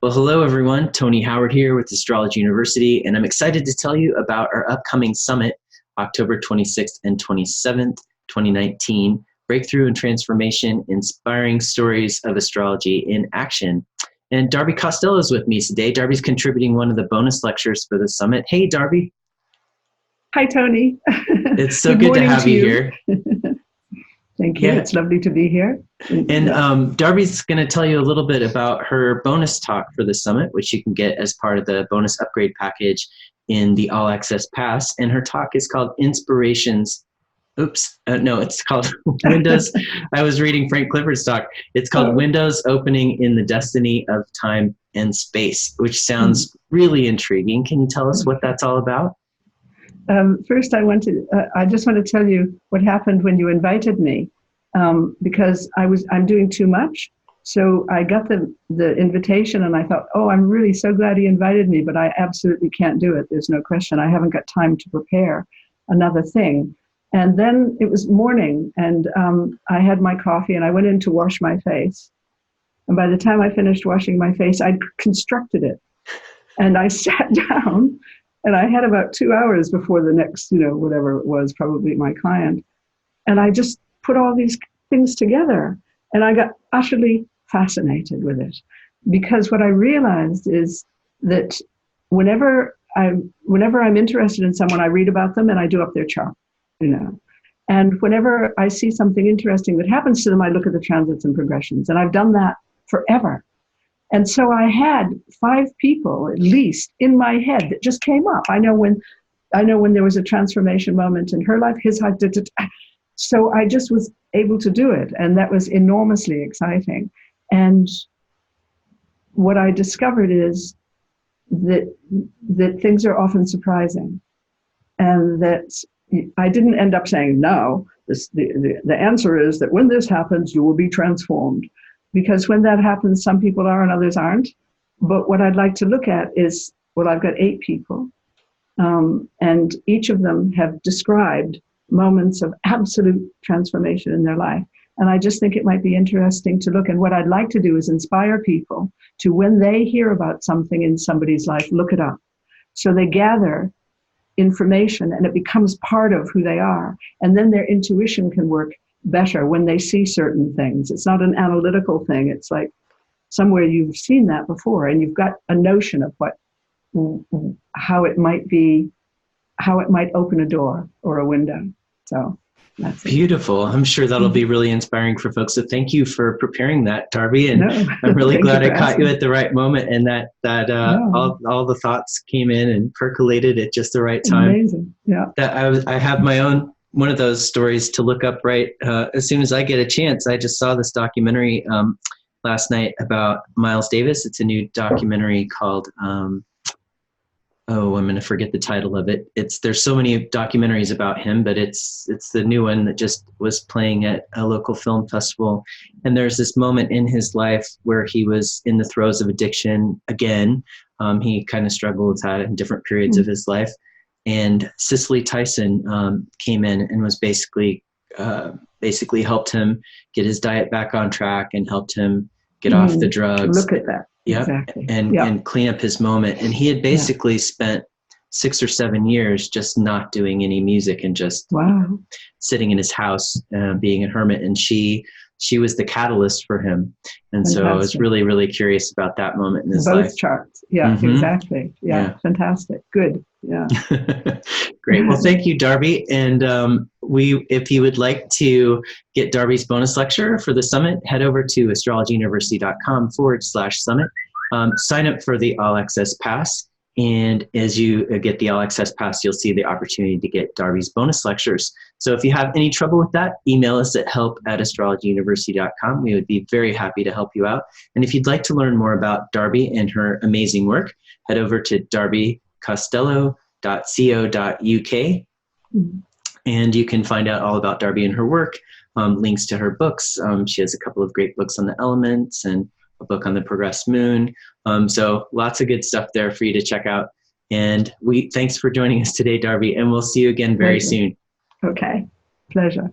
Well, hello everyone. Tony Howard here with Astrology University, and I'm excited to tell you about our upcoming summit, October 26th and 27th, 2019, Breakthrough and Transformation, Inspiring Stories of Astrology in Action. And Darby Costello is with me today. Darby's contributing one of the bonus lectures for the summit. Hey, Darby. Hi, Tony. It's so good to have you here. Thank you. Yeah. It's lovely to be here. And Darby's going to tell you a little bit about her bonus talk for the summit, which you can get as part of the bonus upgrade package in the All Access Pass. And her talk is called Inspirations. It's called Windows. I was reading Frank Clifford's talk. It's called Windows Opening in the Destiny of Time and Space, which sounds really intriguing. Can you tell us what that's all about? First, I just want to tell you what happened when you invited me, because I'm doing too much. So I got the invitation and I thought, I'm really so glad he invited me, but I absolutely can't do it. There's no question. I haven't got time to prepare another thing. And then it was morning and I had my coffee and I went in to wash my face. And by the time I finished washing my face, I'd constructed it. And I sat down. And I had about 2 hours before the next, whatever it was, probably my client. And I just put all these things together. And I got utterly fascinated with it. Because what I realized is that whenever I'm interested in someone, I read about them and I do up their chart, And whenever I see something interesting that happens to them, I look at the transits and progressions. And I've done that forever. And so I had 5 people at least in my head that just came up. I know when there was a transformation moment in her life, his life. So I just was able to do it, and that was enormously exciting. And what I discovered is that things are often surprising, and that I didn't end up saying no. The answer is that when this happens, you will be transformed. Because when that happens, some people are and others aren't. But what I'd like to look at is, I've got 8 people, and each of them have described moments of absolute transformation in their life. And I just think it might be interesting to look. And what I'd like to do is inspire people to, when they hear about something in somebody's life, look it up. So they gather information and it becomes part of who they are. And then their intuition can work better when they see certain things. It's not an analytical thing. It's like somewhere you've seen that before and you've got a notion of how it might open a door or a window. So that's beautiful. I'm sure that'll be really inspiring for folks. So thank you for preparing that, Darby. And I'm really glad I caught you at the right moment and that all the thoughts came in and percolated at just the right time. Amazing. Yeah. That I have my own one of those stories to look up right as soon as I get a chance. I just saw this documentary last night about Miles Davis. It's a new documentary called, I'm going to forget the title of it. There's so many documentaries about him, but it's the new one that just was playing at a local film festival. And there's this moment in his life where he was in the throes of addiction again. He kind of struggled with that in different periods of his life. And Cicely Tyson came in and was basically helped him get his diet back on track and helped him get off the drugs. Look at that. Yep. Exactly. And clean up his moment. And he had basically spent 6 or 7 years just not doing any music and just sitting in his house, being a hermit. And she was the catalyst for him. And Fantastic. So I was really, really curious about that moment in his life. Both charts. Yeah, exactly. Yeah, fantastic. Good. Yeah. Great. Well, thank you, Darby. And if you would like to get Darby's bonus lecture for the summit, head over to astrologyuniversity.com/summit. Sign up for the All Access Pass. And as you get the All Access Pass, you'll see the opportunity to get Darby's bonus lectures. So if you have any trouble with that, email us at help@astrologyuniversity.com. We would be very happy to help you out. And if you'd like to learn more about Darby and her amazing work, head over to darbycostello.co.uk. And you can find out all about Darby and her work, links to her books. She has a couple of great books on the elements and a book on the progressed moon. So lots of good stuff there for you to check out. And thanks for joining us today, Darby, and we'll see you again very soon. Okay. Pleasure.